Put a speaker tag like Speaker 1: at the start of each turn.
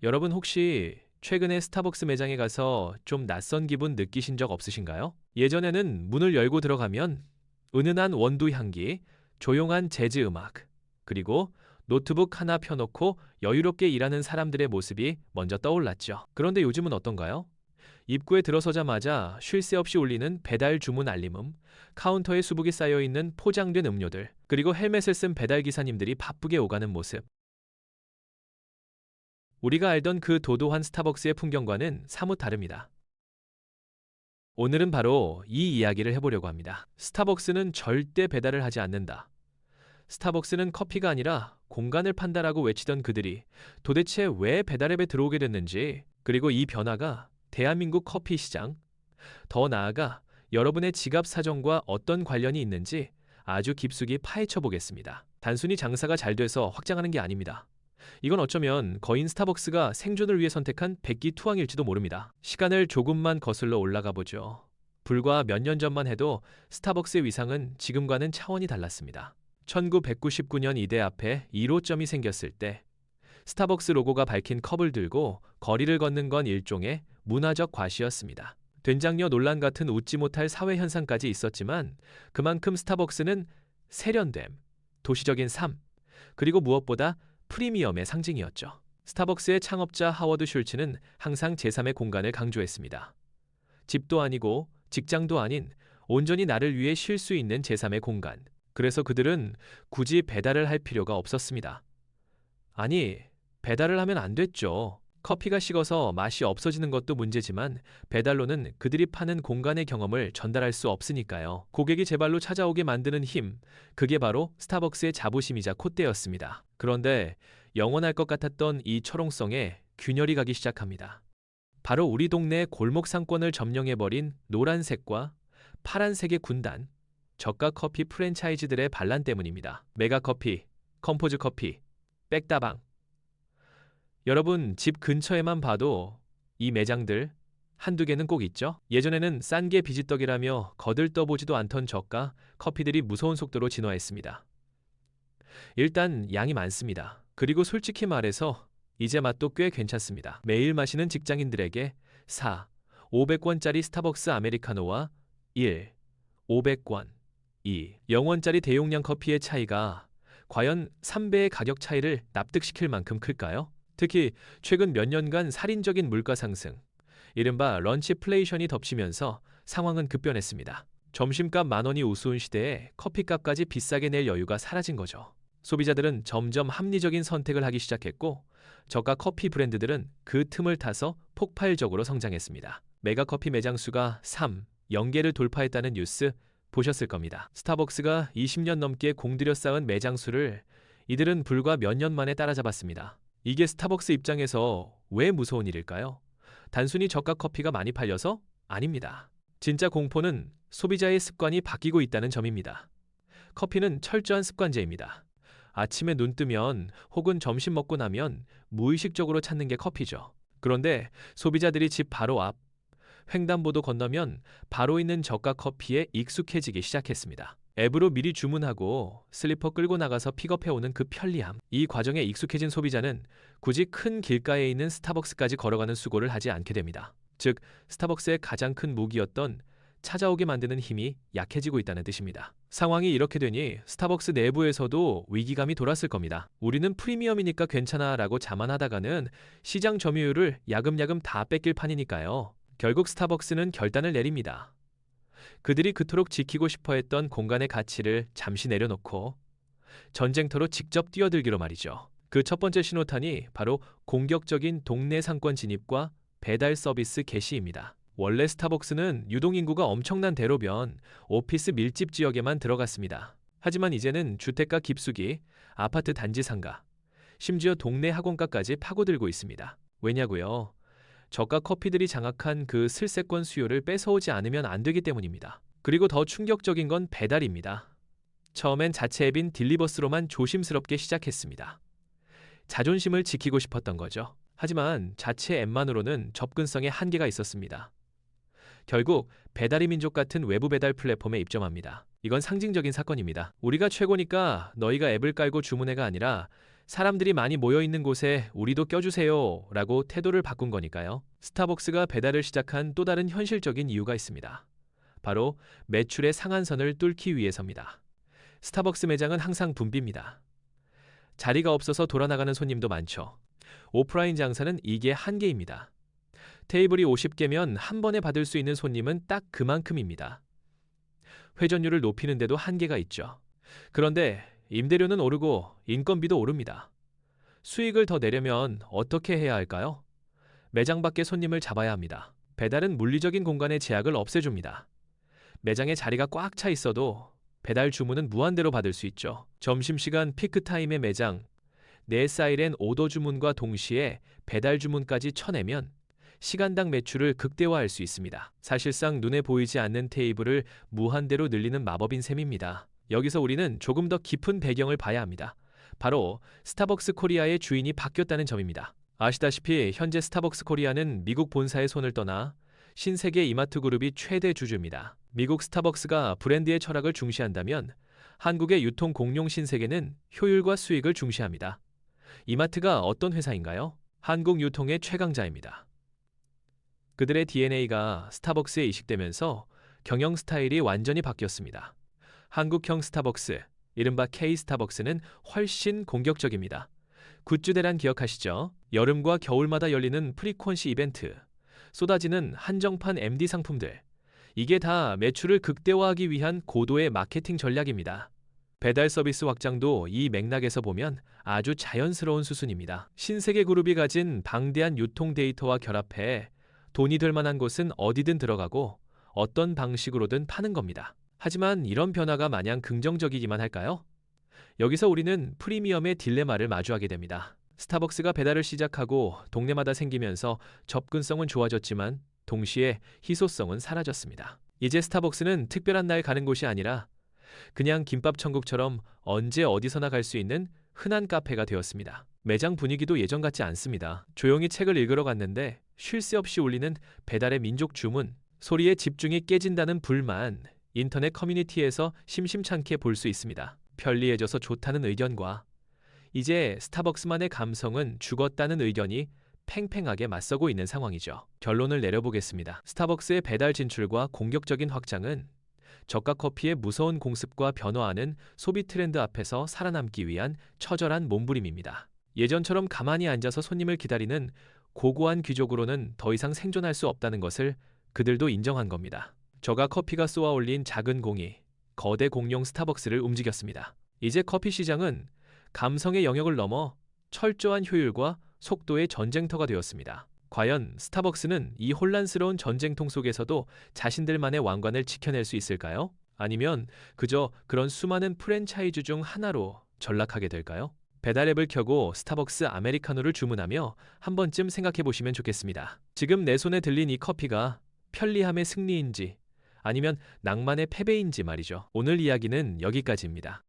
Speaker 1: 여러분 혹시 최근에 스타벅스 매장에 가서 좀 낯선 기분 느끼신 적 없으신가요? 예전에는 문을 열고 들어가면 은은한 원두 향기, 조용한 재즈 음악, 그리고 노트북 하나 펴놓고 여유롭게 일하는 사람들의 모습이 먼저 떠올랐죠. 그런데 요즘은 어떤가요? 입구에 들어서자마자 쉴 새 없이 울리는 배달 주문 알림음, 카운터에 수북이 쌓여있는 포장된 음료들, 그리고 헬멧을 쓴 배달 기사님들이 바쁘게 오가는 모습. 우리가 알던 그 도도한 스타벅스의 풍경과는 사뭇 다릅니다. 오늘은 바로 이 이야기를 해보려고 합니다. 스타벅스는 절대 배달을 하지 않는다. 스타벅스는 커피가 아니라 공간을 판다라고 외치던 그들이 도대체 왜 배달앱에 들어오게 됐는지, 그리고 이 변화가 대한민국 커피 시장, 더 나아가 여러분의 지갑 사정과 어떤 관련이 있는지 아주 깊숙이 파헤쳐 보겠습니다. 단순히 장사가 잘 돼서 확장하는 게 아닙니다. 이건 어쩌면 거인 스타벅스가 생존을 위해 선택한 백기투항일지도 모릅니다. 시간을 조금만 거슬러 올라가 보죠. 불과 몇 년 전만 해도 스타벅스의 위상은 지금과는 차원이 달랐습니다. 1999년 이대 앞에 1호점이 생겼을 때 스타벅스 로고가 밝힌 컵을 들고 거리를 걷는 건 일종의 문화적 과시였습니다. 된장녀 논란 같은 웃지 못할 사회 현상까지 있었지만 그만큼 스타벅스는 세련됨, 도시적인 삶, 그리고 무엇보다 프리미엄의 상징이었죠. 스타벅스의 창업자 하워드 슐츠는 항상 제3의 공간을 강조했습니다. 집도 아니고 직장도 아닌 온전히 나를 위해 쉴 수 있는 제3의 공간. 그래서 그들은 굳이 배달을 할 필요가 없었습니다. 아니, 배달을 하면 안 됐죠. 커피가 식어서 맛이 없어지는 것도 문제지만 배달로는 그들이 파는 공간의 경험을 전달할 수 없으니까요. 고객이 제 발로 찾아오게 만드는 힘, 그게 바로 스타벅스의 자부심이자 콧대였습니다. 그런데 영원할 것 같았던 이 철옹성에 균열이 가기 시작합니다. 바로 우리 동네의 골목 상권을 점령해버린 노란색과 파란색의 군단, 저가 커피 프랜차이즈들의 반란 때문입니다. 메가커피, 컴포즈커피, 백다방. 여러분 집 근처에만 봐도 이 매장들 한두 개는 꼭 있죠? 예전에는 싼 게 비지떡이라며 거들떠보지도 않던 저가 커피들이 무서운 속도로 진화했습니다. 일단 양이 많습니다. 그리고 솔직히 말해서 이제 맛도 꽤 괜찮습니다. 매일 마시는 직장인들에게 4, 500원짜리 스타벅스 아메리카노와 1, 500원, 2, 0원짜리 대용량 커피의 차이가 과연 3배의 가격 차이를 납득시킬 만큼 클까요? 특히 최근 몇 년간 살인적인 물가 상승, 이른바 런치플레이션이 덮치면서 상황은 급변했습니다. 점심값 10,000원이 우스운 시대에 커피값까지 비싸게 낼 여유가 사라진 거죠. 소비자들은 점점 합리적인 선택을 하기 시작했고 저가 커피 브랜드들은 그 틈을 타서 폭발적으로 성장했습니다. 메가커피 매장 수가 3, 0개를 돌파했다는 뉴스 보셨을 겁니다. 스타벅스가 20년 넘게 공들여 쌓은 매장 수를 이들은 불과 몇 년 만에 따라잡았습니다. 이게 스타벅스 입장에서 왜 무서운 일일까요? 단순히 저가 커피가 많이 팔려서? 아닙니다. 진짜 공포는 소비자의 습관이 바뀌고 있다는 점입니다. 커피는 철저한 습관제입니다. 아침에 눈 뜨면 혹은 점심 먹고 나면 무의식적으로 찾는 게 커피죠. 그런데 소비자들이 집 바로 앞, 횡단보도 건너면 바로 있는 저가 커피에 익숙해지기 시작했습니다. 앱으로 미리 주문하고 슬리퍼 끌고 나가서 픽업해오는 그 편리함. 이 과정에 익숙해진 소비자는 굳이 큰 길가에 있는 스타벅스까지 걸어가는 수고를 하지 않게 됩니다. 즉, 스타벅스의 가장 큰 무기였던 찾아오게 만드는 힘이 약해지고 있다는 뜻입니다. 상황이 이렇게 되니 스타벅스 내부에서도 위기감이 돌았을 겁니다. 우리는 프리미엄이니까 괜찮아 라고 자만하다가는 시장 점유율을 야금야금 다 뺏길 판이니까요. 결국 스타벅스는 결단을 내립니다. 그들이 그토록 지키고 싶어 했던 공간의 가치를 잠시 내려놓고 전쟁터로 직접 뛰어들기로 말이죠. 그 첫 번째 신호탄이 바로 공격적인 동네 상권 진입과 배달 서비스 개시입니다. 원래 스타벅스는 유동인구가 엄청난 대로변, 오피스 밀집 지역에만 들어갔습니다. 하지만 이제는 주택가 깊숙이, 아파트 단지 상가, 심지어 동네 학원가까지 파고들고 있습니다. 왜냐고요? 저가 커피들이 장악한 그 슬세권 수요를 뺏어오지 않으면 안 되기 때문입니다. 그리고 더 충격적인 건 배달입니다. 처음엔 자체 앱인 딜리버스로만 조심스럽게 시작했습니다. 자존심을 지키고 싶었던 거죠. 하지만 자체 앱만으로는 접근성에 한계가 있었습니다. 결국 배달의 민족 같은 외부 배달 플랫폼에 입점합니다. 이건 상징적인 사건입니다. 우리가 최고니까 너희가 앱을 깔고 주문해가 아니라 사람들이 많이 모여 있는 곳에 우리도 껴주세요 라고 태도를 바꾼 거니까요. 스타벅스가 배달을 시작한 또 다른 현실적인 이유가 있습니다. 바로 매출의 상한선을 뚫기 위해서입니다. 스타벅스 매장은 항상 붐빕니다. 자리가 없어서 돌아나가는 손님도 많죠. 오프라인 장사는 이게 한계입니다. 테이블이 50개면 한 번에 받을 수 있는 손님은 딱 그만큼입니다. 회전율을 높이는데도 한계가 있죠. 그런데 임대료는 오르고 인건비도 오릅니다. 수익을 더 내려면 어떻게 해야 할까요? 매장 밖에 손님을 잡아야 합니다. 배달은 물리적인 공간의 제약을 없애줍니다. 매장에 자리가 꽉 차 있어도 배달 주문은 무한대로 받을 수 있죠. 점심시간 피크타임의 매장, 내 사이렌 오더 주문과 동시에 배달 주문까지 쳐내면 시간당 매출을 극대화할 수 있습니다. 사실상 눈에 보이지 않는 테이블을 무한대로 늘리는 마법인 셈입니다. 여기서 우리는 조금 더 깊은 배경을 봐야 합니다. 바로 스타벅스 코리아의 주인이 바뀌었다는 점입니다. 아시다시피 현재 스타벅스 코리아는 미국 본사의 손을 떠나 신세계 이마트 그룹이 최대 주주입니다. 미국 스타벅스가 브랜드의 철학을 중시한다면 한국의 유통 공룡 신세계는 효율과 수익을 중시합니다. 이마트가 어떤 회사인가요? 한국 유통의 최강자입니다. 그들의 DNA가 스타벅스에 이식되면서 경영 스타일이 완전히 바뀌었습니다. 한국형 스타벅스, 이른바 K-스타벅스는 훨씬 공격적입니다. 굿즈 대란 기억하시죠? 여름과 겨울마다 열리는 프리퀀시 이벤트, 쏟아지는 한정판 MD 상품들, 이게 다 매출을 극대화하기 위한 고도의 마케팅 전략입니다. 배달 서비스 확장도 이 맥락에서 보면 아주 자연스러운 수순입니다. 신세계 그룹이 가진 방대한 유통 데이터와 결합해 돈이 될 만한 곳은 어디든 들어가고 어떤 방식으로든 파는 겁니다. 하지만 이런 변화가 마냥 긍정적이기만 할까요? 여기서 우리는 프리미엄의 딜레마를 마주하게 됩니다. 스타벅스가 배달을 시작하고 동네마다 생기면서 접근성은 좋아졌지만 동시에 희소성은 사라졌습니다. 이제 스타벅스는 특별한 날 가는 곳이 아니라 그냥 김밥 천국처럼 언제 어디서나 갈 수 있는 흔한 카페가 되었습니다. 매장 분위기도 예전 같지 않습니다. 조용히 책을 읽으러 갔는데 쉴 새 없이 울리는 배달의 민족 주문, 소리에 집중이 깨진다는 불만, 인터넷 커뮤니티에서 심심찮게 볼 수 있습니다. 편리해져서 좋다는 의견과 이제 스타벅스만의 감성은 죽었다는 의견이 팽팽하게 맞서고 있는 상황이죠. 결론을 내려보겠습니다. 스타벅스의 배달 진출과 공격적인 확장은 저가 커피의 무서운 공습과 변화하는 소비 트렌드 앞에서 살아남기 위한 처절한 몸부림입니다. 예전처럼 가만히 앉아서 손님을 기다리는 고고한 귀족으로는 더 이상 생존할 수 없다는 것을 그들도 인정한 겁니다. 저가 커피가 쏘아 올린 작은 공이 거대 공룡 스타벅스를 움직였습니다. 이제 커피 시장은 감성의 영역을 넘어 철저한 효율과 속도의 전쟁터가 되었습니다. 과연 스타벅스는 이 혼란스러운 전쟁통 속에서도 자신들만의 왕관을 지켜낼 수 있을까요? 아니면 그저 그런 수많은 프랜차이즈 중 하나로 전락하게 될까요? 배달 앱을 켜고 스타벅스 아메리카노를 주문하며 한 번쯤 생각해 보시면 좋겠습니다. 지금 내 손에 들린 이 커피가 편리함의 승리인지 아니면 낭만의 패배인지 말이죠. 오늘 이야기는 여기까지입니다.